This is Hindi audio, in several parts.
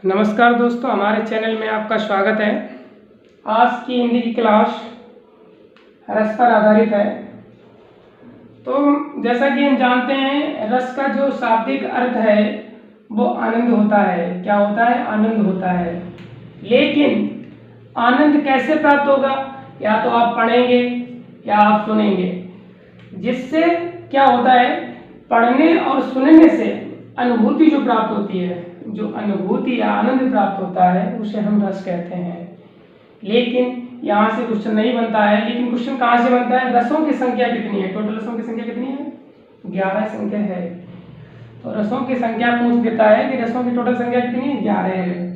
नमस्कार दोस्तों, हमारे चैनल में आपका स्वागत है। आज की हिंदी की क्लास रस पर आधारित है। तो जैसा कि हम जानते हैं, रस का जो शाब्दिक अर्थ है वो आनंद होता है। क्या होता है? आनंद होता है। लेकिन आनंद कैसे प्राप्त होगा? या तो आप पढ़ेंगे या आप सुनेंगे। जिससे क्या होता है, पढ़ने और सुनने से अनुभूति जो प्राप्त होती है, जो अनुभूति या आनंद प्राप्त होता है, उसे हम रस कहते हैं। लेकिन यहाँ से क्वेश्चन नहीं बनता है। लेकिन क्वेश्चन कहाँ से बनता है? रसों की संख्या कितनी है? टोटल रसों की संख्या कितनी है? 11 संख्या है। तो रसों की संख्या पूछ देता है कि रसों की टोटल संख्या कितनी है? 11 है।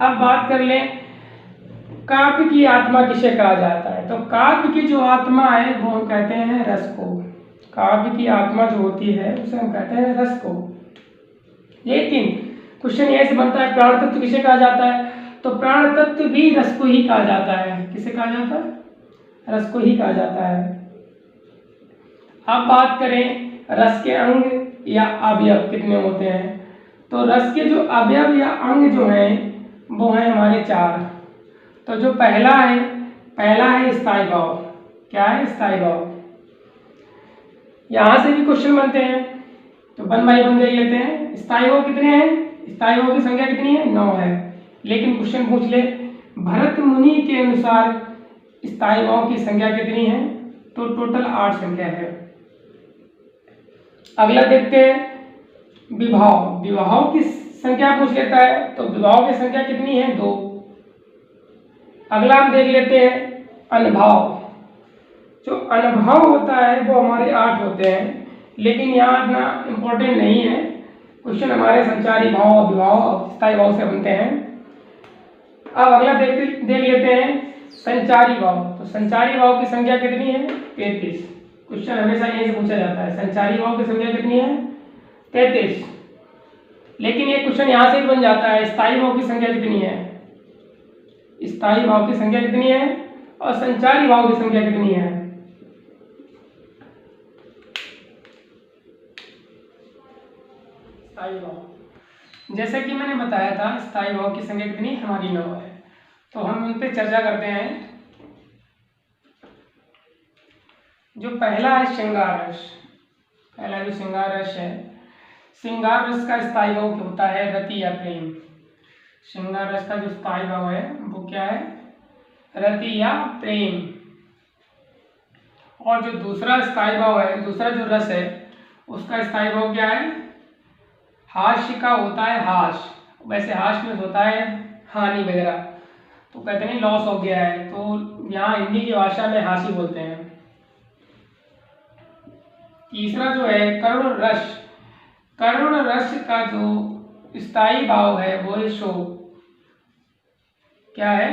अब बात कर लें, काव्य की आत्मा किसे कहा जाता है? तो काव्य की जो आत्मा है वो हम कहते हैं रस को। काव्य की आत्मा जो होती है उसे हम कहते हैं रस को। लेकिन क्वेश्चन यह से बनता है, प्राण तत्व किसे कहा जाता है? तो प्राण तत्व भी रस को ही कहा जाता है। किसे कहा जाता है? रस को ही कहा जाता है। अब बात करें रस के अंग या अवयव कितने होते हैं? तो रस के जो अवयव या अंग जो हैं वो हैं हमारे 4। तो जो पहला है स्थायी भाव। क्या है? स्थायी भाव। यहां से भी क्वेश्चन बनते हैं, तो 1 बाई 1 देख लेते हैं। स्थायी भाव कितने हैं? स्थायी भाव की संख्या कितनी है? 9 है। लेकिन क्वेश्चन पूछ ले, भरत मुनि के अनुसार स्थायी भाव की संख्या कितनी है? तो टोटल 8 संख्या है। अगला देखते हैं विभाव। विभाव की संख्या पूछ लेता है, तो विभाव की संख्या कितनी है? 2। अगला हम देख लेते हैं अनुभाव। जो अनुभाव होता है वो हमारे 8 होते हैं। लेकिन यहाँ इतना इम्पोर्टेंट नहीं है। क्वेश्चन हमारे संचारी भाव, विभाव और स्थायी भाव से बनते हैं। अब अगला देख लेते हैं संचारी भाव। तो संचारी भाव की संख्या कितनी है? 33। क्वेश्चन हमेशा यहीं से पूछा जाता है, संचारी भाव की संख्या कितनी है? 33। लेकिन ये क्वेश्चन यहाँ से भी बन जाता है, स्थायी भाव की संख्या कितनी है? स्थायी भाव की संख्या कितनी है और संचारी भाव की संख्या कितनी है? स्थायी भाव, जैसे कि मैंने बताया था, स्थायी भाव की संख्या कितनी? हमारी 9 है। तो हम इन पे चर्चा करते हैं। जो पहला है श्रृंगार रस। पहला जो श्रृंगार रस है, श्रृंगार रस का स्थायी भाव क्या होता है? रति या प्रेम। श्रृंगार रस का जो स्थायी भाव है वो क्या है? रति या प्रेम। और जो दूसरा स्थायी भाव है, दूसरा जो रस है, उसका स्थायी भाव क्या है? हास्य का होता है। हास, वैसे हास में होता है हानि वगैरह, तो कहते नहीं लॉस हो गया है, तो यहाँ हिंदी की भाषा में हासी बोलते हैं। तीसरा जो है करुण रस। करुण रस का जो स्थायी भाव है वो है शोक। क्या है?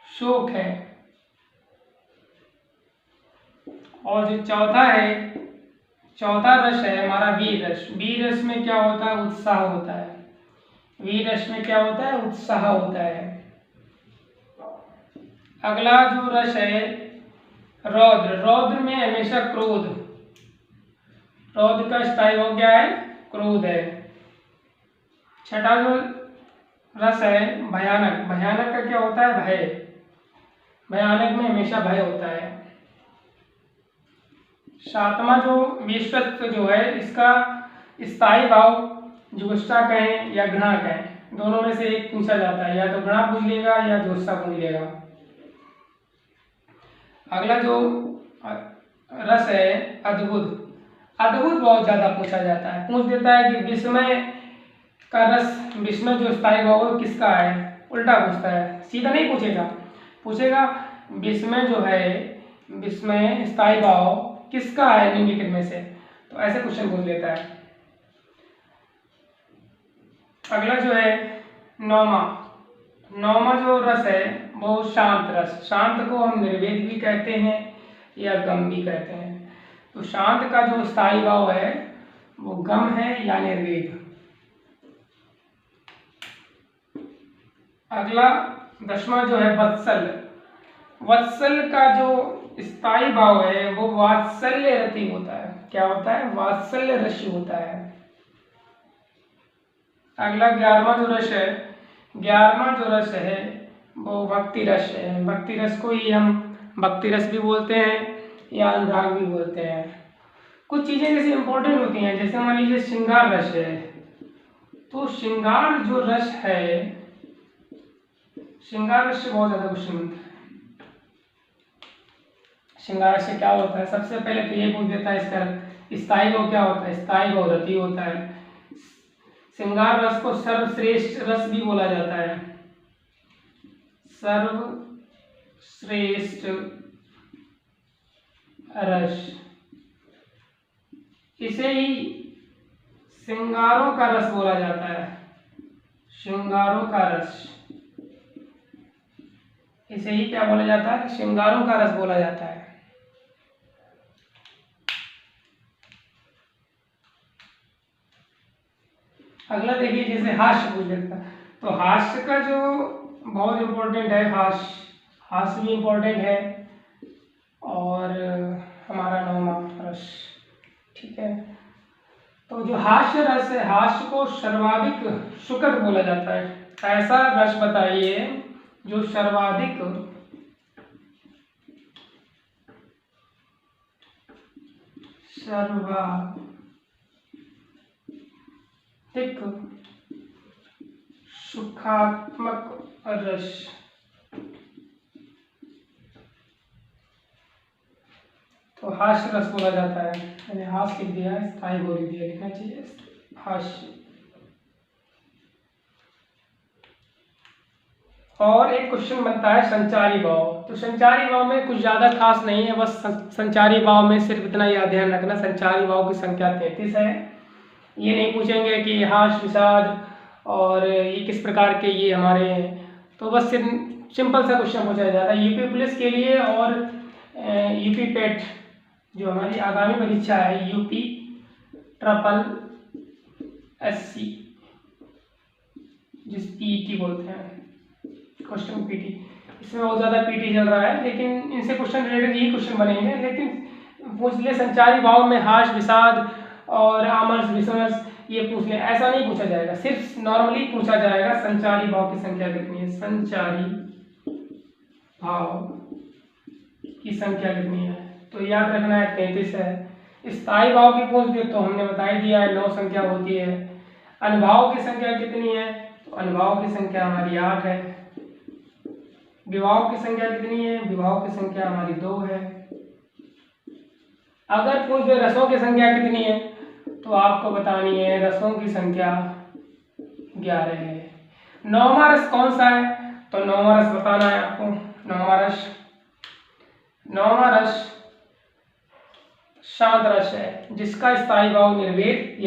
शोक है। और जो चौथा रस है हमारा वीर रस। वीर रस में क्या होता है? उत्साह होता है। वीर रस में क्या होता है? उत्साह होता है। अगला जो रस है रौद्र। रौद्र में हमेशा क्रोध। रौद्र का स्थायी भाव क्या है? क्रोध है। छठा जो रस है भयानक। भयानक का क्या होता है? भय। भयानक में हमेशा भय होता है। सातवां जो विश्वस्त जो है, इसका स्थायी भाव जुगुप्सा कहें या घृणा कहें, दोनों में से एक पूछा जाता है। या तो घृणा पूछ लेगा या जुगुप्सा पूछ लेगा। अगला जो रस है अद्भुत। अद्भुत बहुत ज्यादा पूछा जाता है। पूछ देता है कि विस्मय का रस, विस्मय जो स्थायी भाव किसका है? उल्टा पूछता है, सीधा नहीं पूछेगा। पूछेगा विस्मय जो है, विस्मय स्थायी भाव किसका है निम्नलिखित में से? तो ऐसे क्वेश्चन पूछ लेता है। अगला जो है नौमा जो रस है वो शांत रस। शांत को हम निर्वेद भी कहते हैं या गम भी कहते हैं। तो शांत का जो स्थायी भाव है वो गम है या निर्वेद। अगला 10वां जो है वत्सल। वत्सल का जो स्थायी भाव है वो वात्सल्य रति होता है। क्या होता है? वात्सल्य रस होता है। अगला 11वां जो रस है, 11वां जो रस है वो भक्ति रस है। भक्ति रस को ही हम भक्ति रस भी बोलते हैं या अनुराग भी बोलते हैं। कुछ चीज़ें जैसे इंपॉर्टेंट होती हैं, जैसे मान लीजिए श्रृंगार रस है, तो श्रृंगार जो रस है, श्रृंगार रस से बहुत ज़्यादा क्वेश्चन बनता है। श्रृंगार रस से क्या होता है, सबसे पहले तो ये पूछ देता है इसका स्थायी भाव क्या होता है, स्थायी भाव रति होता है। श्रृंगार रस को सर्वश्रेष्ठ रस भी बोला जाता है, सर्वश्रेष्ठ रस। इसे ही श्रृंगारों का रस बोला जाता है, श्रृंगारों का रस। इसे ही क्या बोला जाता है, श्रृंगारों का रस बोला जाता है। अगला देखिए, जैसे हास्य पूछ लेता है, तो हास्य का जो बहुत इम्पोर्टेंट है, हास्य भी इम्पोर्टेंट है, और हमारा 9वां रस, ठीक है। तो जो हास्य रस है, हास्य को सर्वाधिक सुखद बोला जाता है। ऐसा रस बताइए जो सर्वाधिक सुखात्मक रस। तो हास्य रस बोला जाता है। मैंने हास्य लिख दिया है, स्थायी भाव लिख दिया, लिखना चाहिए हास्य। और एक क्वेश्चन बनता है संचारी भाव। तो संचारी भाव में कुछ ज़्यादा खास नहीं है, बस संचारी भाव में सिर्फ इतना याद ध्यान रखना, संचारी भाव की संख्या 33 है। ये नहीं पूछेंगे कि हास्य विषाद और ये किस प्रकार के ये हमारे हैं, तो बस सिंपल सा क्वेश्चन पूछा जाता है यूपी पुलिस के लिए। और यूपी पेट जो हमारी आगामी परीक्षा है, यूपी ट्रिपल SC, जिस पीटी बोलते हैं, क्वेश्चन पीटी, इसमें बहुत ज़्यादा पीटी चल रहा है, लेकिन इनसे क्वेश्चन रिलेटेड यही क्वेश्चन बनेंगे। लेकिन पूछ ले संचारी भाव में हास्य विषाद और आमर्ष विषमर्ष, ये पूछ ले, ऐसा नहीं पूछा जाएगा, सिर्फ नॉर्मली पूछा जाएगा संचारी भाव की संख्या कितनी है, संचारी भाव की संख्या कितनी है। तो याद रखना है 33 है। स्थायी भाव की पूछ दे तो हमने बता ही दिया है 9 संख्या होती है। अनुभाव की संख्या कितनी है, तो अनुभाव की संख्या हमारी 8 है। विभाव की संख्या कितनी है, विभाव की संख्या हमारी 2 है। अगर पूछ दे रसों की संख्या कितनी है, तो आपको बतानी है रसों की संख्या 11 है। 9वां रस कौन सा है, तो 9वां रस बताना है आपको। 9वां रस शांत रस है, जिसका स्थायी भाव निर्वेद